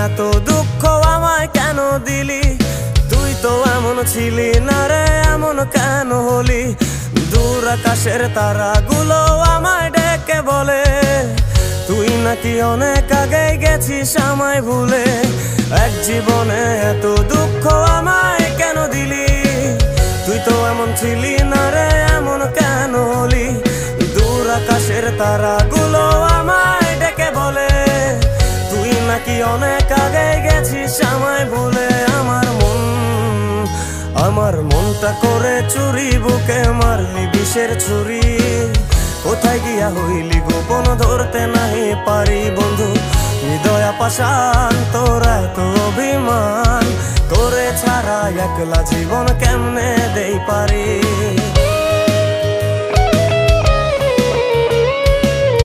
এত দুঃখ আমায় কেন দিলি? তুই তো এমন ছিলি না রে, এমন কেন হলি? দূর আকাশের তারাগুলো আমায় ডেকে বলে তুই নাকি অনেক আগে গেছিস আমায় ভুলে। এক জীবনে এত দুঃখ আমায় কেন দিলি? তুই তো এমন ছিলি না রে, এমন কেন হলি? দূর আকাশের তারাগুলো আমায় ডেকে বলে তুই নাকি অনেক আগে গেছিস আমায় ভুলে। আমার মনটা করে চুরি, বুকে মারলি বিষের ছুরি। কোথায় গিয়া হইলি গোপন ধরতে নাহি পারি বন্ধু। হৃদয় পাষাণ তোর এত অভিমান, তোরে ছাড়া একলা জীবন কেমনে দেই পারি?